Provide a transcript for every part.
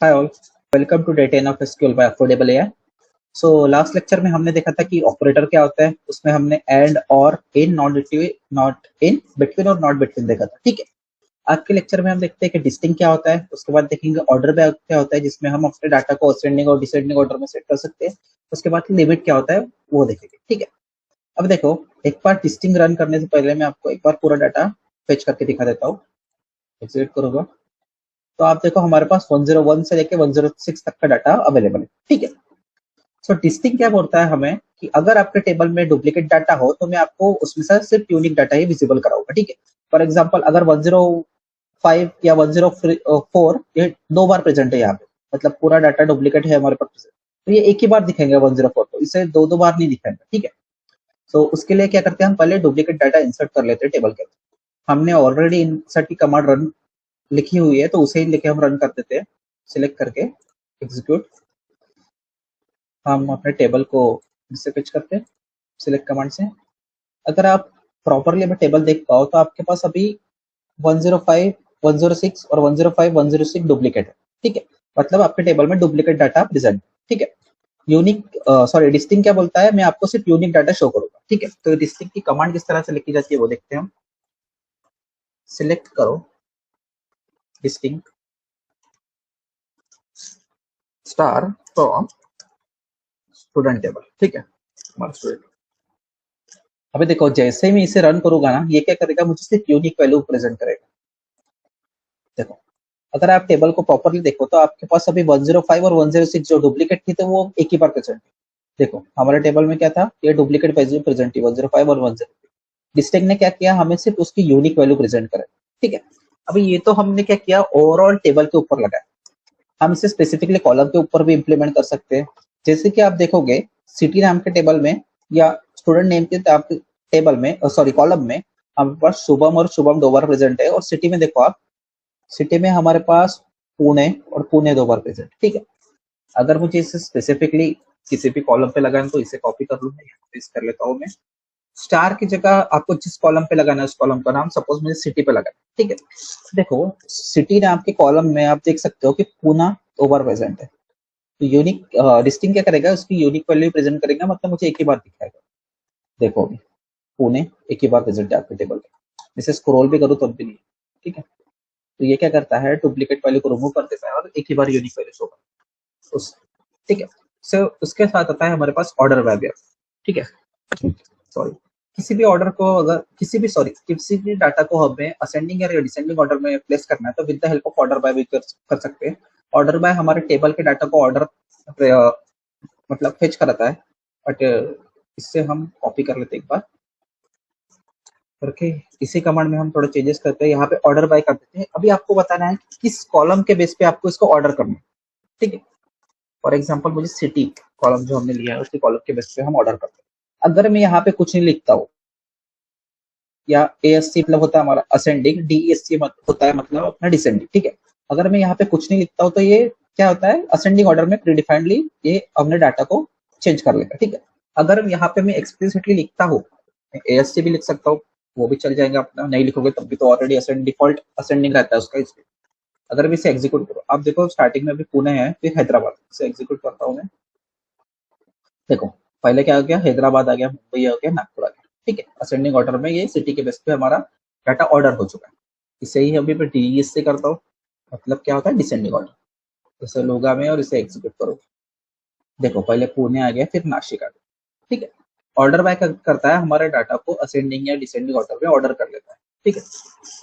Hi all, welcome to day 10 of SQL by Affordable AI. So last lecture में हमने देखा था कि ऑपरेटर क्या होता है। उसमें हमने एंड और इन, नॉट इन, बिटवीन और नॉट बिटवीन देखा था। ठीक है, आज के लेक्चर में हम देखते हैं कि डिस्टिंग क्या होता है। उसके बाद देखेंगे ऑर्डर बाय क्या होता है, जिसमें हम अपने डाटा को असेंडिंग और डिसेंडिंग ऑर्डर में सेट कर सकते हैं। उसके बाद लिमिट क्या होता है वो देखेंगे। ठीक है, अब देखो, एक बार डिस्टिंग रन करने से पहले मैं आपको एक बार पूरा डाटा फेच करके दिखा देता हूँ। एग्जीक्यूट करूंगा तो आप देखो हमारे पास 101 से लेके 106 तक का डाटा अवेलेबल है। ठीक है, सो डिस्टिंग क्या बोलता है हमें कि अगर आपके टेबल में डुप्लीकेट डाटा हो तो मैं आपको उसमें से सिर्फ यूनिक डाटा ही विजिबल कराऊंगा। ठीक है, फॉर एग्जांपल अगर 105 या 104 ये दो बार प्रेजेंट है यहाँ पे, मतलब पूरा डाटा डुप्लीकेट है हमारे पास present, तो ये एक ही बार दिखेंगे 104 को, इसे दो दो बार नहीं दिखाएंगे। ठीक है, सो उसके लिए क्या करते हैं, हम पहले डुप्लीकेट डाटा इंसर्ट कर लेते हैं टेबल के अंदर। हमने ऑलरेडी इंसर्ट की कमांड रन लिखी हुई है तो उसे ही लेके हम रन कर देते हैं। सिलेक्ट करके एग्जीक्यूट, हम अपने टेबल को इससे पिच करते हैं सिलेक्ट कमांड से। अगर आप प्रॉपरली अपना टेबल देख पाओ तो आपके पास अभी 105, 106 और 105, 106 डुप्लीकेट है। ठीक है, मतलब आपके टेबल में डुप्लीकेट डाटा प्रेजेंट। ठीक है, यूनिक सॉरी डिस्टिंग क्या बोलता है, मैं आपको सिर्फ यूनिक डाटा शो करूंगा। ठीक है, तो डिस्टिंग की कमांड किस तरह से लिखी जाती है वो देखते हैं हम। सिलेक्ट करो distinct star from student table. ठीक है, हमारा स्टूडेंट। अभी देखो जैसे ही मैं इसे रन करूंगा ना, ये क्या करेगा, मुझे सिर्फ यूनिक वैल्यू प्रेजेंट करेगा। देखो, अगर आप टेबल को प्रॉपरली देखो तो आपके पास अभी 105 और 106 जो डुप्लीकेट थी तो वो एक ही बार प्रेजेंट थी। देखो हमारे टेबल में क्या था, ये डुप्लीकेट वैल्यू प्रेजेंट थी 105 और 106। डिस्टिंक्ट ने क्या किया, हमें सिर्फ उसकी यूनिक वैल्यू प्रेजेंट करे। ठीक है, अभी ये तो हमने क्या किया, ओवरऑल टेबल के ऊपर लगाया। हम इसे स्पेसिफिकली कॉलम के ऊपर भी इंप्लीमेंट कर सकते हैं। जैसे कि आप देखोगे सिटी नाम के टेबल में या स्टूडेंट नेम के टेबल में, सॉरी कॉलम में, हमारे पास शुभम और शुभम दो बार प्रेजेंट है। और सिटी में देखो आप, सिटी में हमारे पास पुणे और पुणे दो बार प्रेजेंट। ठीक है, अगर मुझे इसे स्पेसिफिकली किसी भी कॉलम पे लगाना तो इसे कॉपी कर लूंगा, पेस्ट कर लेता हूँ मैं। स्टार की जगह आपको जिस कॉलम पे लगाना है उस कॉलम का नाम सपोज मुझे सिटी पे लगाना है। ठीक है, देखो सिटी नाम के कॉलम में आप देख सकते हो कि पूना दो बार प्रेजेंट है। तो यूनिक डिस्टिंग क्या करेगा, उसकी यूनिक वैल्यू प्रेजेंट करेगा, मतलब मुझे एक ही बार दिखाएगा। देखो अभी पुणे एक ही बार प्रेजेंट है आपके टेबल पे, इसे स्क्रॉल भी करूँ तब भी नहीं। ठीक है, तो ये क्या करता है, डुप्लीकेट वैल्यू को रिमूव कर देता है और एक ही बार यूनिक वैल्यू शो करता है उस। ठीक है, सो उसके साथ आता है हमारे पास ऑर्डर बाय। ठीक है, सॉरी, किसी भी ऑर्डर को अगर किसी भी डाटा को हमें असेंडिंग या डिसेंडिंग ऑर्डर में प्लेस करना है तो with the help of order by भी कर सकते हैं। ऑर्डर बाय हमारे टेबल के डाटा को ऑर्डर मतलब फेच कराता है। बट इससे हम कॉपी कर लेते हैं एक बार करके। इसी कमांड में हम थोड़ा चेंजेस करते हैं, यहाँ पे ऑर्डर बाय कर देते हैं। अभी आपको बताना है किस कॉलम के बेस पे आपको इसको ऑर्डर करना है। ठीक है, फॉर एग्जाम्पल मुझे सिटी कॉलम जो हमने लिया है उसके कॉलम के बेस पे हम ऑर्डर करते हैं। अगर मैं यहाँ पे कुछ नहीं लिखता हूँ, या ASC मतलब होता है हमारा असेंडिंग, DESC होता है मतलब अपना डिसेंडिंग। ठीक है, अगर मैं यहाँ पे कुछ नहीं लिखता हूँ तो ये क्या होता है, असेंडिंग ऑर्डर में प्रीडिफाइंडली ये अपने डाटा को चेंज कर लेगा। ठीक है, अगर यहाँ पे मैं एक्सप्लिसिटली लिखता हूँ, ASC भी लिख सकता हूँ, वो भी चल जाएगा अपना। नहीं लिखोगे तब भी तो ऑलरेडी डिफॉल्ट असेंडिंग रहता है उसका। इसलिए अगर मैं इसे एग्जीक्यूट करूँ, आप देखो स्टार्टिंग में अभी पुणे है फिर हैदराबाद, इसे एग्जीक्यूट करता हूँ मैं। देखो पहले क्या आ गया, हैदराबाद आ गया, मुंबई आ गया, नागपुर आ गया। ठीक है, असेंडिंग ऑर्डर में ये सिटी के बेस पे हमारा डाटा ऑर्डर हो चुका है। इसे ही अभी मैं DES से करता हूँ, मतलब क्या होता है, डिसेंडिंग ऑर्डर। जैसे लोगा में और इसे एग्जीक्यूट करो, देखो पहले पुणे आ गया फिर नासिक आ गया। ठीक है, ऑर्डर बाय करता है हमारे डाटा को असेंडिंग या डिसेंडिंग ऑर्डर में ऑर्डर कर लेता है। ठीक है,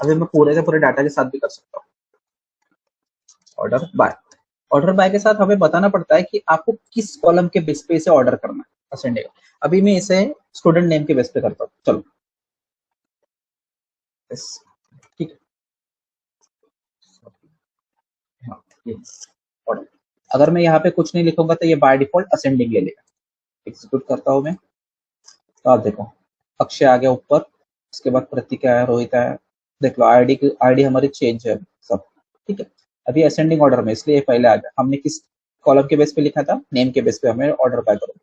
अभी मैं पूरे के पूरे डाटा के साथ भी कर सकता हूँ ऑर्डर बाय। ऑर्डर बाय के साथ हमें बताना पड़ता है कि आपको किस कॉलम के बेस पे इसे ऑर्डर करना है असेंडिंग। अभी मैं इसे स्टूडेंट नेम के बेस पे करता हूँ, चलो। यस, ठीक है, हाँ ये ऑर्डर। अगर मैं यहाँ पे कुछ नहीं लिखूंगा तो ये बाय डिफॉल्ट असेंडिंग ले लेगा। एग्जीक्यूट करता हूँ मैं, तो आप देखो अक्षय आ गया ऊपर, उसके बाद प्रतीक आया, रोहित आया। देख लो आईडी हमारी चेंज है सब। ठीक है, अभी असेंडिंग ऑर्डर में इसलिए पहले आ गया। हमने किस कॉलम के बेस पे लिखा था, नेम के बेस पे हमें ऑर्डर बाय करो।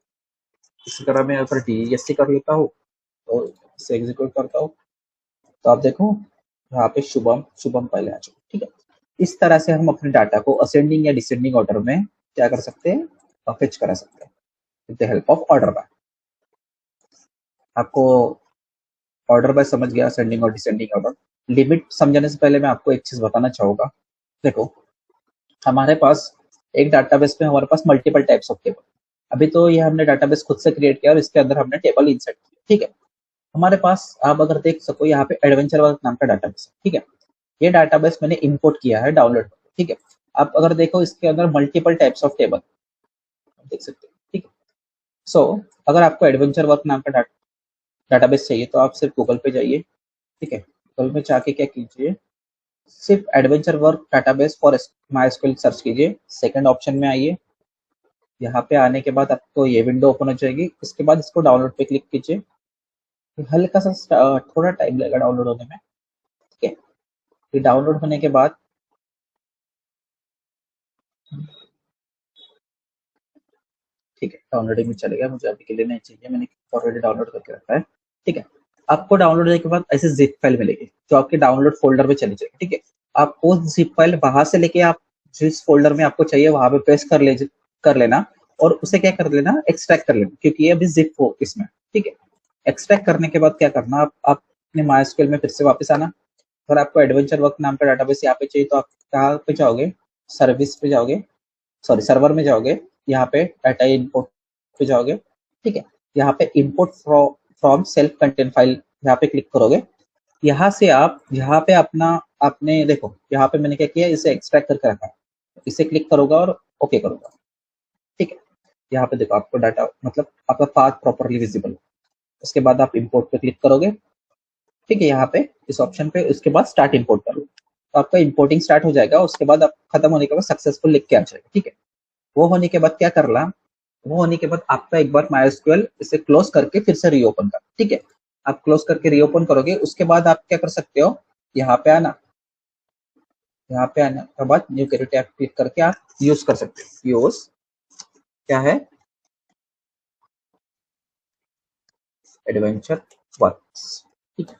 इसी तरह मैं अगर DESC कर लेता हूँ तो इसे एग्जीक्यूट करता हूँ, तो आप देखो यहाँ पे शुभम शुभम पहले आ चुका। ठीक है, इस तरह से हम अपने डाटा को असेंडिंग या डिसेंडिंग ऑर्डर में क्या कर सकते हैं, फेच करा सकते हैं with the help of order by. आपको ऑर्डर बाय समझ गया, असेंडिंग और डिसेंडिंग ऑर्डर। लिमिट समझने से पहले मैं आपको एक चीज बताना चाहूंगा। देखो, हमारे पास एक डाटाबेस में हमारे पास मल्टीपल टाइप्स ऑफ टेबल। अभी तो ये हमने डाटाबेस खुद से क्रिएट किया और इसके अंदर हमने टेबल इंसर्ट किया, ठीक है। हमारे पास आप अगर देख सको यहाँ पे एडवेंचर वर्क नाम का डाटाबेस है, ठीक है। ये डाटाबेस मैंने इंपोर्ट किया है डाउनलोड, ठीक है। आप अगर देखो इसके अंदर मल्टीपल टाइप्स ऑफ टेबल देख सकते हैं, ठीक है। सो अगर आपको एडवेंचर वर्क नाम का डाटाबेस चाहिए तो आप सिर्फ गूगल पे जाइए, ठीक है। गूगल में जाके क्या कीजिए, सिर्फ adventure work database for MySQL search कीजिए, सेकंड ऑप्शन में आइए। यहाँ पे आने के बाद आपको ये विंडो ओपन हो जाएगी। इसके बाद इसको डाउनलोड पे क्लिक कीजिए। हल्का सा थोड़ा टाइम लगेगा डाउनलोड होने में, ठीक है। फिर डाउनलोड होने के बाद ठीक है, डाउनलोडिंग में चले गया, मुझे अभी के लिए नहीं चाहिए, मैंने ऑलरेडी डाउनलोड करके रखा है, ठीक है। आपको डाउनलोड होने के बाद ऐसे जिप फाइल मिलेगी जो आपके डाउनलोड फोल्डर में चली जाएगी, ठीक है। आप वो जिप फाइल वहां से लेके आप जिस फोल्डर में आपको चाहिए वहां पे पेस्ट कर लेना और उसे क्या कर लेना, एक्सट्रैक्ट कर लेना, क्योंकि ये अभी जिप हो इसमें, ठीक है। एक्सट्रैक्ट करने के बाद क्या करना, आप अपने मायस्क्यूएल में फिर से वापस आना। अगर आपको एडवेंचर वर्क नाम का डाटाबेस यहाँ पे चाहिए तो आप कहाँ पे जाओगे, सर्विस पे जाओगे, सॉरी सर्वर में जाओगे, यहाँ पे डाटा इंपोर्ट पे जाओगे, ठीक है। यहाँ पे import from self content file यहाँ पे क्लिक करोगे। यहाँ से आप यहाँ पे अपना आपने देखो यहाँ पे मैंने क्या किया, इसे एक्सट्रैक्ट करके रखा है, इसे क्लिक करूंगा और ओके करूंगा, ठीक है। यहाँ पे देखो आपको डाटा मतलब आपका पाथ प्रॉपरली विजिबल। उसके बाद आप इंपोर्ट पे क्लिक करोगे, ठीक है, यहाँ पे इस ऑप्शन पे। उसके बाद स्टार्ट इंपोर्ट करो तो आपका इंपोर्टिंग स्टार्ट हो जाएगा। उसके बाद आप खत्म होने के बाद सक्सेसफुल लिख के आ जाएगा, ठीक है। वो होने के बाद क्या करना, वो होने के बाद आपका एक बार मायस्क्यूएल इसे क्लोज करके फिर से रीओपन कर, ठीक है। आप क्लोज करके रीओपन करोगे, उसके बाद आप क्या कर सकते हो, यहाँ पे आना, यहाँ पे आने के बाद न्यू क्वेरी टैब क्लिक करके आप यूज कर सकते हो। यूज क्या है, एडवेंचर वर्क्स, ठीक है।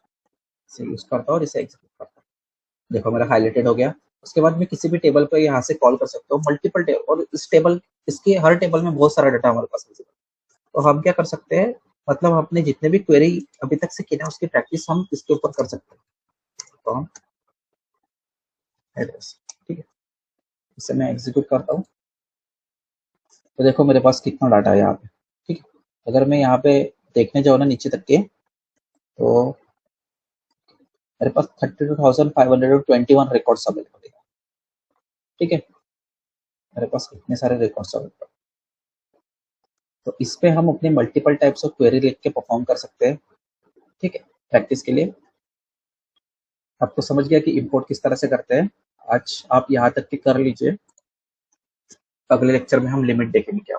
इसे यूज करता हूँ और इसे एग्जीक्यूट करता हूँ। देखो मेरा हाईलाइटेड हो गया। उसके बाद मैं किसी भी टेबल पर यहाँ से कॉल कर सकता हूँ, मल्टीपल टेबल, और इस टेबल इसके हर टेबल में बहुत सारा डाटा हमारे पास है। तो हम क्या कर सकते हैं, मतलब हमने जितने भी क्वेरी अभी तक से की ना उसकी प्रैक्टिस हम इसके ऊपर कर सकते हैं। तो हम एड्रेस, ठीक है, इसे मैं एग्जीक्यूट करता हूँ। तो देखो मेरे पास कितना डाटा है यहाँ पे, ठीक है। अगर मैं यहाँ पे देखने जाऊँ ना नीचे तक के, तो मेरे पास 32,521 रिकॉर्ड्स अवेलेबल है, ठीक है। मेरे पास इतने सारे रिकॉर्ड्स अवेलेबल, तो इस पे हम अपने मल्टीपल टाइप्स ऑफ क्वेरी लिख के परफॉर्म कर सकते हैं, ठीक है, प्रैक्टिस के लिए। आपको समझ गया कि इंपोर्ट किस तरह से करते हैं। आज आप यहाँ तक के कर लीजिए, अगले लेक्चर में हम लिमिट देखेंगे क्या।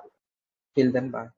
Till then bye.